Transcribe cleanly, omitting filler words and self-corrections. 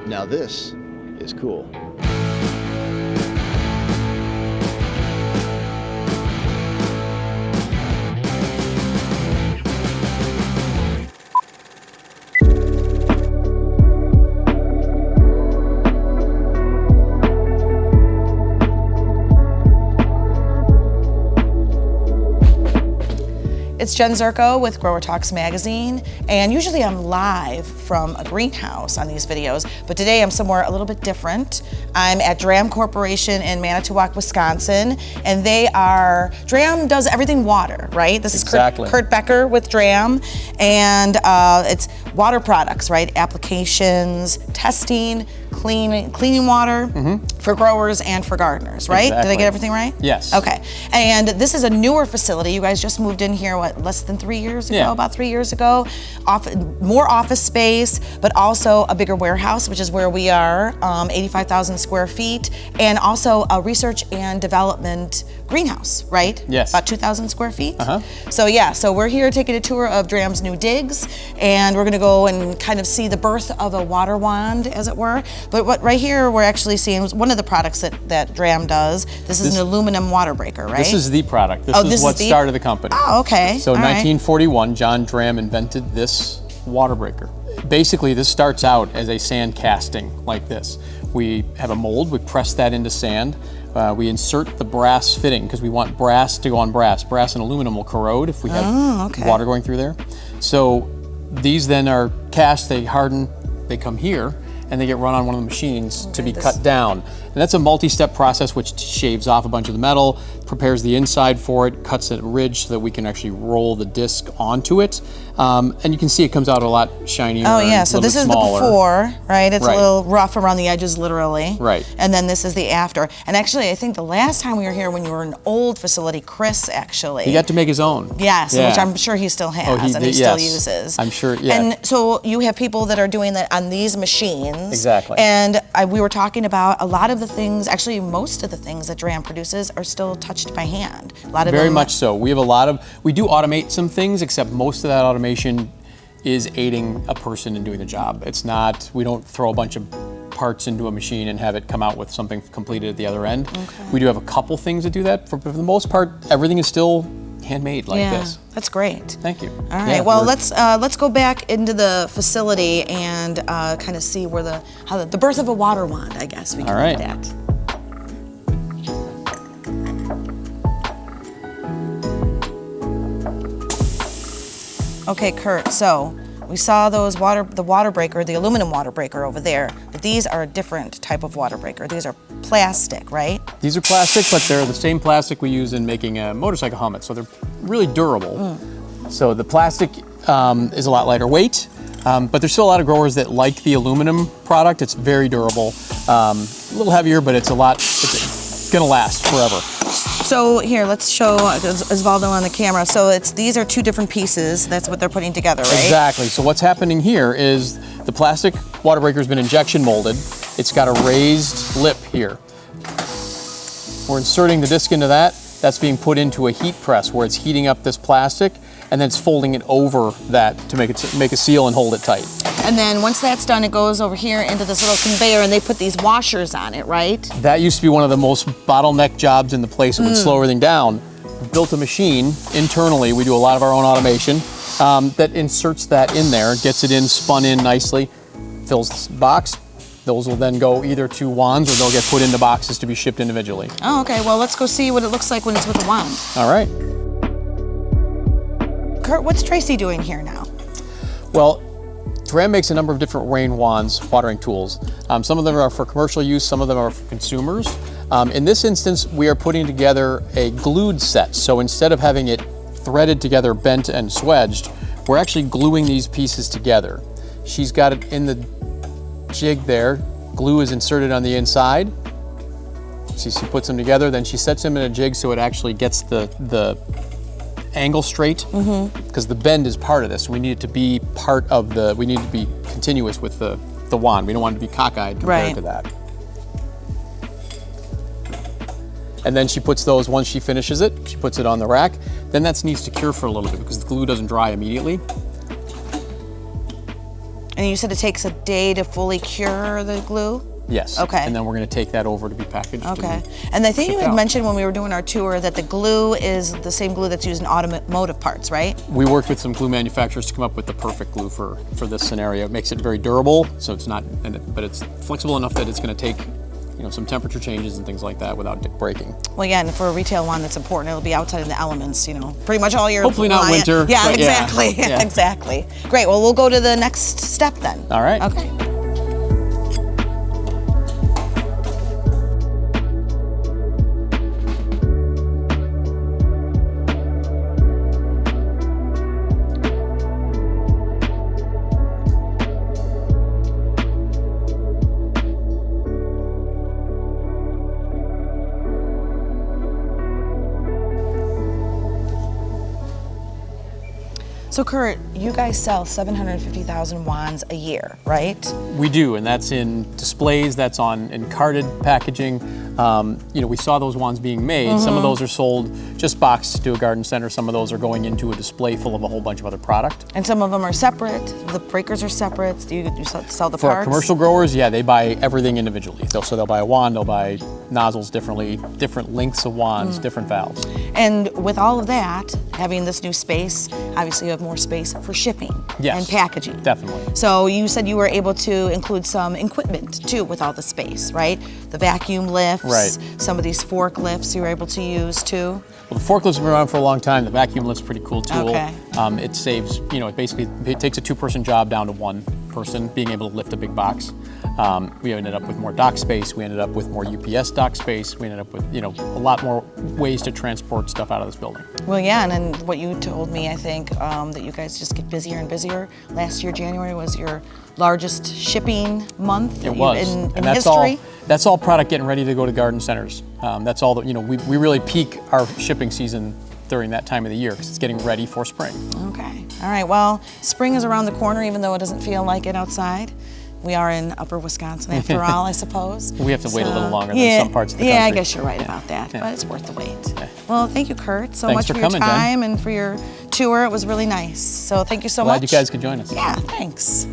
Now this is cool. It's Jen Zurko with Growertalks magazine, and usually I'm live from a greenhouse on these videos, but today I'm somewhere a little bit different. I'm at Dramm Corporation in Manitowoc, Wisconsin, and Dramm does everything water, right? This is Exactly. Kurt Becker with Dramm, and it's water products, right? Applications, testing, cleaning water for growers and for gardeners, right? Exactly. Did I get everything right? Yes. Okay, and this is a newer facility. You guys just moved in here, what, less than 3 years ago? Yeah. About 3 years ago. More office space, but also a bigger warehouse, which is where we are, 85,000 square feet, and also a research and development greenhouse, right? Yes. About 2,000 square feet. So we're here taking a tour of Dramm's new digs, and we're gonna go and kind of see the birth of a water wand, as it were. But what right here we're actually seeing is one of the products that Dramm does. This is an aluminum water breaker, right? This is the product. This is what started the company. Oh, okay. So in All right. 1941, John Dramm invented this water breaker. Basically, this starts out as a sand casting like this. We have a mold, we press that into sand. We insert the brass fitting because we want brass to go on brass. Brass and aluminum will corrode if we have water going through there. So these then are cast, they harden, they come here, and they get run on one of the machines to be cut down. And that's a multi-step process which shaves off a bunch of the metal, prepares the inside for it, cuts a ridge so that we can actually roll the disc onto it. And you can see it comes out a lot shinier. Oh yeah, and so a little this bit is smaller. the before, right? It's Right. a little rough around the edges, literally. Right. And then this is the after. And actually, I think the last time we were here, when you were in an old facility, Chris actually. He got to make his own. Yes, Yeah. which I'm sure he still has and he still uses. I'm sure, yeah. And so you have people that are doing that on these machines. Exactly. And we were talking about a lot of the things, actually most of the things that Dramm produces are still touched by hand. A lot of Very them, much so. We do automate some things, except most of that automation is aiding a person in doing the job. It's not, we don't throw a bunch of parts into a machine and have it come out with something completed at the other end. We do have a couple things that do that. For the most part, everything is still handmade like this. That's great. Thank you. All right. Well, let's go back into the facility and kind of see where the birth of a water wand, I guess we can All right. look at. Okay, Kurt. So we saw the water breaker, the aluminum water breaker over there, but these are a different type of water breaker. These are plastic, right? These are plastic, but they're the same plastic we use in making a motorcycle helmet, so they're really durable. So the plastic is a lot lighter weight, but there's still a lot of growers that like the aluminum product. It's very durable, a little heavier, but it's gonna last forever. So here, let's show Osvaldo on the camera. So these are two different pieces. That's what they're putting together, right? Exactly. So what's happening here is the plastic water breaker has been injection molded. It's got a raised lip here. We're inserting the disc into that. That's being put into a heat press where it's heating up this plastic, and then it's folding it over that to make a seal and hold it tight. And then once that's done, it goes over here into this little conveyor, and they put these washers on it, right? That used to be one of the most bottleneck jobs in the place. It would slow everything down. We built a machine internally. We do a lot of our own automation that inserts that in there, gets it in, spun in nicely, fills the box. Those will then go either to wands or they'll get put into boxes to be shipped individually. Oh, okay. Well, let's go see what it looks like when it's with a wand. All right. Kurt, what's Tracy doing here now? Well, Dramm makes a number of different rain wands, watering tools. Some of them are for commercial use, some of them are for consumers. In this instance, we are putting together a glued set. So instead of having it threaded together, bent and swedged, we're actually gluing these pieces together. She's got it in the jig there. Glue is inserted on the inside. She puts them together, then she sets them in a jig so it actually gets the angle straight, because the bend is part of this. We need it to be we need to be continuous with the wand. We don't want it to be cockeyed compared to that. And then she puts those, once she finishes it, she puts it on the rack. Then that needs to cure for a little bit because the glue doesn't dry immediately. And you said it takes a day to fully cure the glue? Yes. Okay. And then we're going to take that over to be packaged. Okay. And I think you shipped had out. mentioned when we were doing our tour that the glue is the same glue that's used in automotive parts, right? We worked with some glue manufacturers to come up with the perfect glue for this scenario. It makes it very durable, so it's not, but it's flexible enough that it's going to take, some temperature changes and things like that without breaking. Well, yeah, and for a retail one, that's important. It'll be outside in the elements, pretty much all year. Hopefully not winter, Yeah, but yeah. exactly. Yeah. Exactly. Great. Well, we'll go to the next step then. All right. Okay. So Kurt, you guys sell 750,000 wands a year, right? We do, and that's in displays, that's in carded packaging. We saw those wands being made. Some of those are sold just boxed to a garden center. Some of those are going into a display full of a whole bunch of other product. And some of them are separate. The breakers are separate. Do you sell the For parts? our commercial growers, yeah, they buy everything individually. So they'll buy a wand, they'll buy nozzles differently, different lengths of wands, different valves. And with all of that, having this new space, obviously you have more space for shipping Yes, and packaging. definitely. So you said you were able to include some equipment too with all the space, right? The vacuum lifts, Right. some of these forklifts you were able to use too. Well, the forklifts have been around for a long time. The vacuum lift's a pretty cool tool. Okay. It saves, it takes a two-person job down to one person being able to lift a big box. We ended up with more dock space. We ended up with more UPS dock space. We ended up with, a lot more ways to transport stuff out of this building. Well, yeah, and then what you told me, I think, that you guys just get busier and busier. Last year, January was your largest shipping month It was, in and that's history. That's all product getting ready to go to garden centers. That's all that we really peak our shipping season during that time of the year because it's getting ready for spring. Okay. All right. Well, spring is around the corner, even though it doesn't feel like it outside. We are in upper Wisconsin, after all, I suppose. We have to wait a little longer than some parts of the Yeah, I country. guess you're right about that, but it's worth the wait. Yeah. Well, thank you, Kurt, so Thanks much for for your coming, Jen. time and for your tour. It was really nice. So thank you so Glad much. you guys could join us. Yeah, thanks.